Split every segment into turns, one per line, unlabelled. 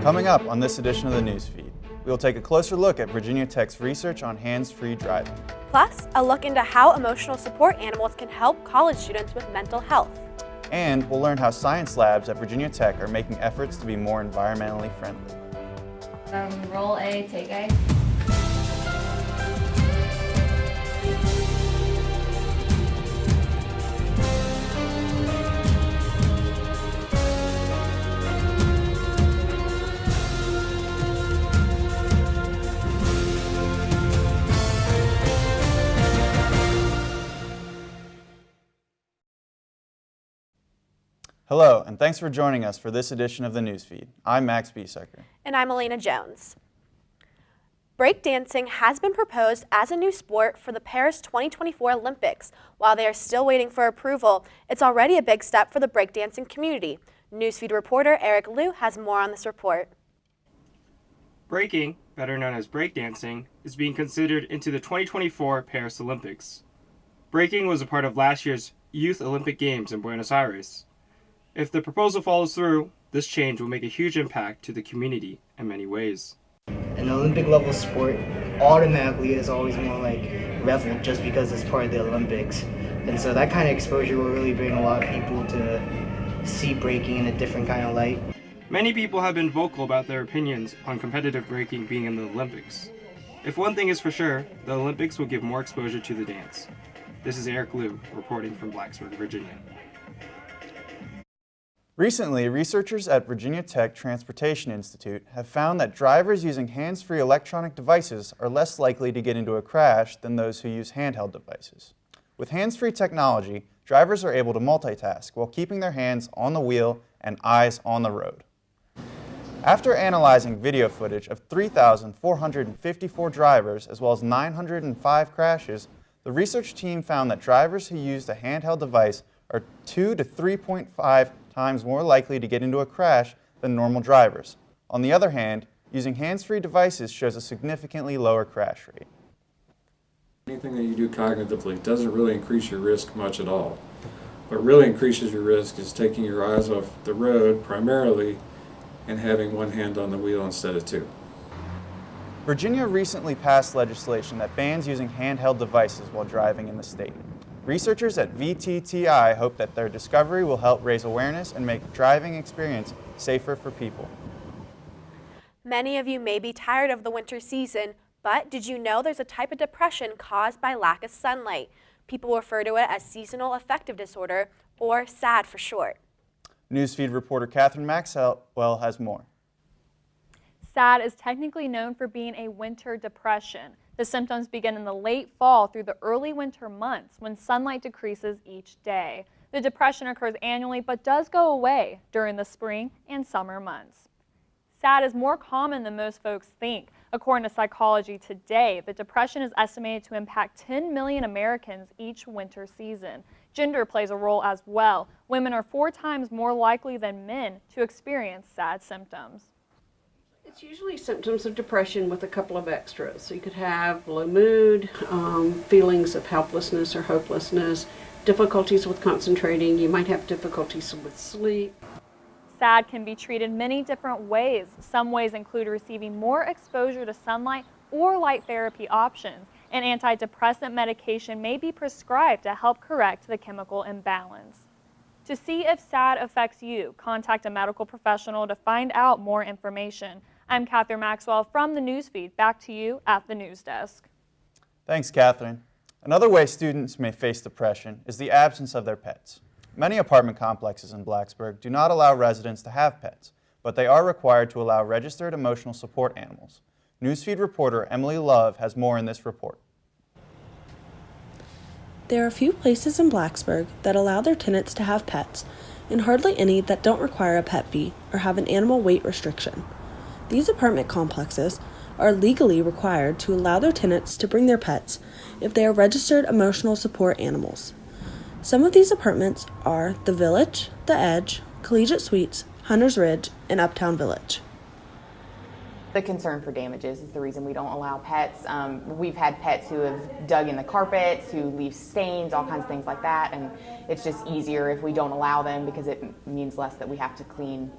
Coming up on this edition of the newsfeed, we will take a closer look at Virginia Tech's research on hands-free driving.
Plus, a look into how emotional support animals can help college students with mental health.
And we'll learn how science labs at Virginia Tech are making efforts to be more environmentally friendly.
Roll A, take A.
Hello, and thanks for joining us for this edition of the newsfeed. I'm Max Biesecker.
And I'm Elena Jones. Breakdancing has been proposed as a new sport for the Paris 2024 Olympics. While they are still waiting for approval, it's already a big step for the breakdancing community. Newsfeed reporter Eric Liu has more on this report.
Breaking, better known as breakdancing, is being considered into the 2024 Paris Olympics. Breaking was a part of last year's Youth Olympic Games in Buenos Aires. If the proposal follows through, this change will make a huge impact to the community in many ways.
An Olympic level sport automatically is always more like revel just because it's part of the Olympics. And so that kind of exposure will really bring a lot of people to see breaking in a different kind of light.
Many people have been vocal about their opinions on competitive breaking being in the Olympics. If one thing is for sure, the Olympics will give more exposure to the dance. This is Eric Liu reporting from Blacksburg, Virginia.
Recently, researchers at Virginia Tech Transportation Institute have found that drivers using hands-free electronic devices are less likely to get into a crash than those who use handheld devices. With hands-free technology, drivers are able to multitask while keeping their hands on the wheel and eyes on the road. After analyzing video footage of 3,454 drivers as well as 905 crashes, the research team found that drivers who used a handheld device are 2 to 3.5 times more likely to get into a crash than normal drivers. On the other hand, using hands-free devices shows a significantly lower crash rate.
Anything that you do cognitively doesn't really increase your risk much at all. What really increases your risk is taking your eyes off the road primarily and having one hand on the wheel instead of two.
Virginia recently passed legislation that bans using handheld devices while driving in the state. Researchers at VTTI hope that their discovery will help raise awareness and make the driving experience safer for people.
Many of you may be tired of the winter season, but did you know there's a type of depression caused by lack of sunlight? People refer to it as seasonal affective disorder, or SAD for short.
Newsfeed reporter Catherine Maxwell has more.
SAD is technically known for being a winter depression. The symptoms begin in the late fall through the early winter months when sunlight decreases each day. The depression occurs annually but does go away during the spring and summer months. SAD is more common than most folks think. According to Psychology Today, the depression is estimated to impact 10 million Americans each winter season. Gender plays a role as well. Women are 4 times more likely than men to experience SAD symptoms.
It's usually symptoms of depression with a couple of extras. So you could have low mood, feelings of helplessness or hopelessness, difficulties with concentrating. You might have difficulties with sleep.
SAD can be treated many different ways. Some ways include receiving more exposure to sunlight or light therapy options. An antidepressant medication may be prescribed to help correct the chemical imbalance. To see if SAD affects you, contact a medical professional to find out more information. I'm Catherine Maxwell from the newsfeed. Back to you at the news desk.
Thanks, Catherine. Another way students may face depression is the absence of their pets. Many apartment complexes in Blacksburg do not allow residents to have pets, but they are required to allow registered emotional support animals. Newsfeed reporter Emily Love has more in this report.
There are few places in Blacksburg that allow their tenants to have pets, and hardly any that don't require a pet fee or have an animal weight restriction. These apartment complexes are legally required to allow their tenants to bring their pets if they are registered emotional support animals. Some of these apartments are The Village, The Edge, Collegiate Suites, Hunter's Ridge, and Uptown Village.
the concern for damages is the reason we don't allow pets. We've had pets who have dug in the carpets, who leave stains, all kinds of things like that, and it's just easier if we don't allow them because it means less that we have to clean.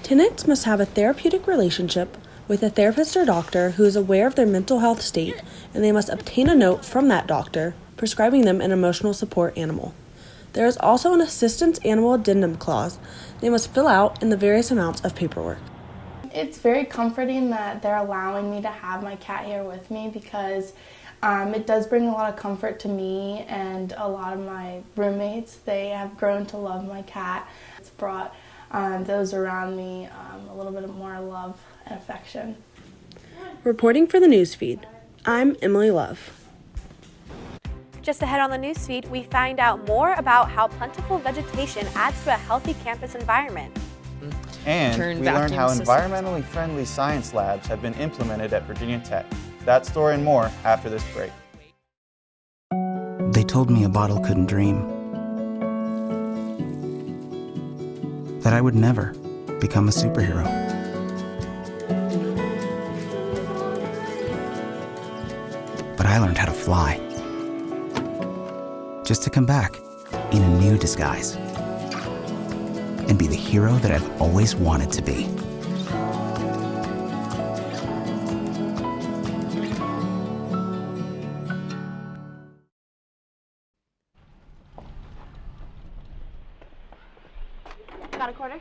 Tenants must have a therapeutic relationship with a therapist or doctor who is aware of their mental health state, and they must obtain a note from that doctor prescribing them an emotional support animal. There is also an assistance animal addendum clause they must fill out in the various amounts of paperwork.
It's very comforting that they're allowing me to have my cat here with me because it does bring a lot of comfort to me and a lot of my roommates. They have grown to love my cat. It's brought those around me a little bit more love and affection.
Reporting for the newsfeed, I'm Emily Love.
Just ahead on the newsfeed, we find out more about how plentiful vegetation adds to a healthy campus environment.
And we learn how environmentally friendly science labs have been implemented at Virginia Tech. That story and more after this break.
They told me a bottle couldn't dream. That I would never become a superhero. But I learned how to fly. Just to come back in a new disguise and be the hero that I've always wanted to be.
Got a quarter?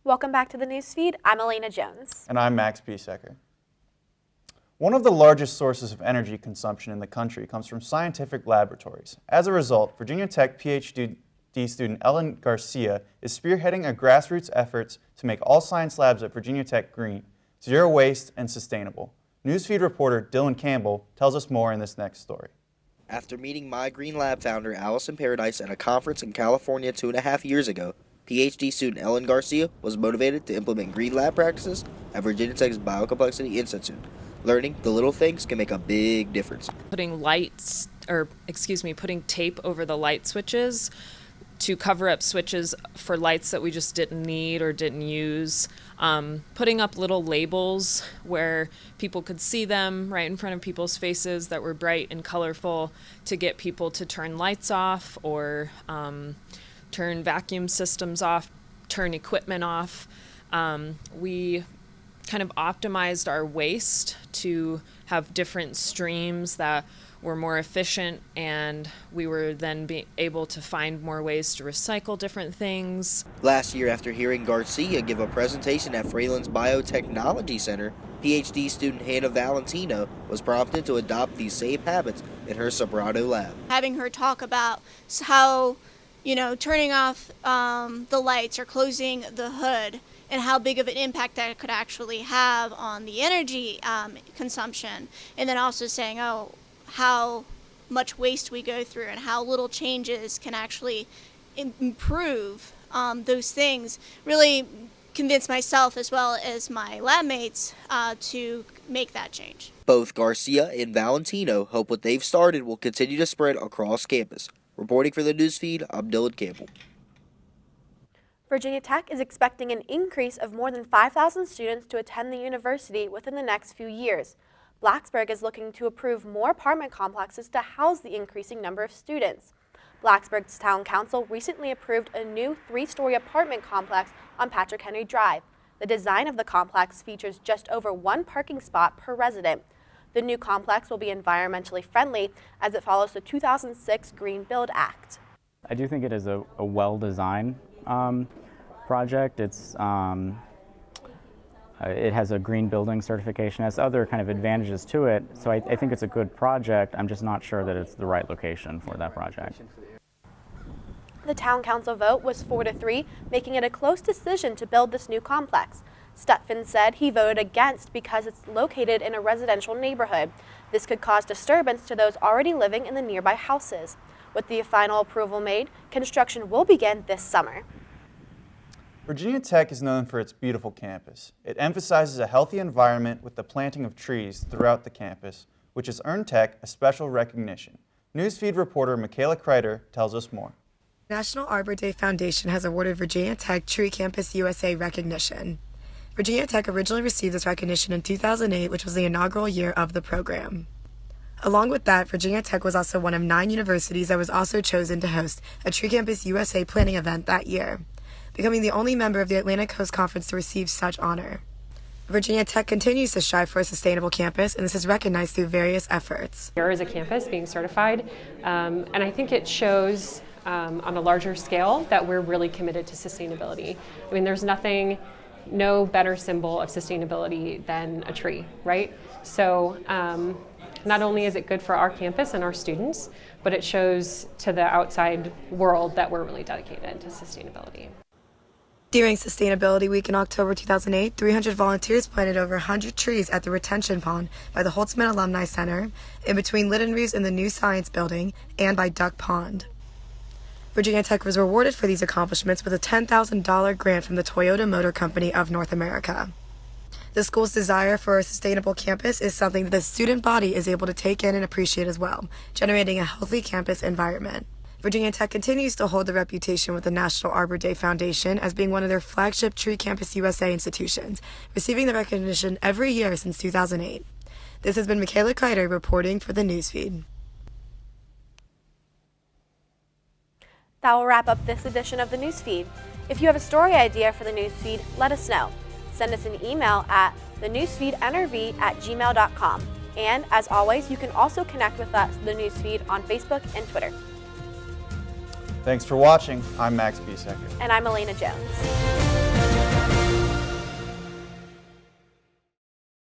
Welcome back to the newsfeed. I'm Elena Jones.
And I'm Max Biesecker. One of the largest sources of energy consumption in the country comes from scientific laboratories. As a result, Virginia Tech PhD student Ellen Garcia is spearheading a grassroots effort to make all science labs at Virginia Tech green, zero waste, and sustainable. Newsfeed reporter Dylan Campbell tells us more in this next story.
After meeting My Green Lab founder Allison Paradise at a conference in California 2.5 years ago, PhD student Ellen Garcia was motivated to implement green lab practices at Virginia Tech's Biocomplexity Institute, learning the little things can make a big difference.
Putting tape over the light switches to cover up switches for lights that we just didn't need or didn't use. Putting up little labels where people could see them right in front of people's faces that were bright and colorful to get people to turn lights off or turn vacuum systems off, turn equipment off. We kind of optimized our waste to have different streams that were more efficient, and we were then able to find more ways to recycle different things.
Last year, after hearing Garcia give a presentation at Fralins Biotechnology Center, PhD student Hannah Valentino was prompted to adopt these same habits in her Sobrado lab.
Having her talk about how turning off the lights or closing the hood and how big of an impact that could actually have on the energy consumption. And then also saying, how much waste we go through and how little changes can actually improve those things really convinced myself as well as my lab mates to make that change.
Both Garcia and Valentino hope what they've started will continue to spread across campus. Reporting for the newsfeed, I'm Dylan Campbell.
Virginia Tech is expecting an increase of more than 5,000 students to attend the university within the next few years. Blacksburg is looking to approve more apartment complexes to house the increasing number of students. Blacksburg's Town Council recently approved a new 3-story apartment complex on Patrick Henry Drive. The design of the complex features just over 1 parking spot per resident. The new complex will be environmentally friendly as it follows the 2006 Green Build Act.
I do think it is a well-designed project. It has a green building certification, has other kind of advantages to it, so I think it's a good project. I'm just not sure that it's the right location for that project.
The town council vote was 4-3, making it a close decision to build this new complex. Stutphin said he voted against because it's located in a residential neighborhood. This could cause disturbance to those already living in the nearby houses. With the final approval made, construction will begin this summer.
Virginia Tech is known for its beautiful campus. It emphasizes a healthy environment with the planting of trees throughout the campus, which has earned Tech a special recognition. Newsfeed reporter Michaela Kreider tells us more.
National Arbor Day Foundation has awarded Virginia Tech Tree Campus USA recognition. Virginia Tech originally received this recognition in 2008, which was the inaugural year of the program. Along with that, Virginia Tech was also one of 9 universities that was also chosen to host a Tree Campus USA planning event that year, becoming the only member of the Atlantic Coast Conference to receive such honor. Virginia Tech continues to strive for a sustainable campus, and this is recognized through various efforts.
Here is a campus being certified, and I think it shows on a larger scale that we're really committed to sustainability. I mean, there's no better symbol of sustainability than a tree, right? So not only is it good for our campus and our students, but it shows to the outside world that we're really dedicated to sustainability.
During Sustainability Week in October 2008, 300 volunteers planted over 100 trees at the retention pond by the Holtzman Alumni Center, in between Lytton Reeves and the new Science Building, and by Duck Pond. Virginia Tech was rewarded for these accomplishments with a $10,000 grant from the Toyota Motor Company of North America. The school's desire for a sustainable campus is something that the student body is able to take in and appreciate as well, generating a healthy campus environment. Virginia Tech continues to hold the reputation with the National Arbor Day Foundation as being one of their flagship Tree Campus USA institutions, receiving the recognition every year since 2008. This has been Michaela Kreider reporting for the Newsfeed.
That will wrap up this edition of the Newsfeed. If you have a story idea for the Newsfeed, let us know. Send us an email at thenewsfeednrv@gmail.com. And as always, you can also connect with us, the Newsfeed, on Facebook and Twitter.
Thanks for watching. I'm Max Biesecker.
And I'm Elena Jones.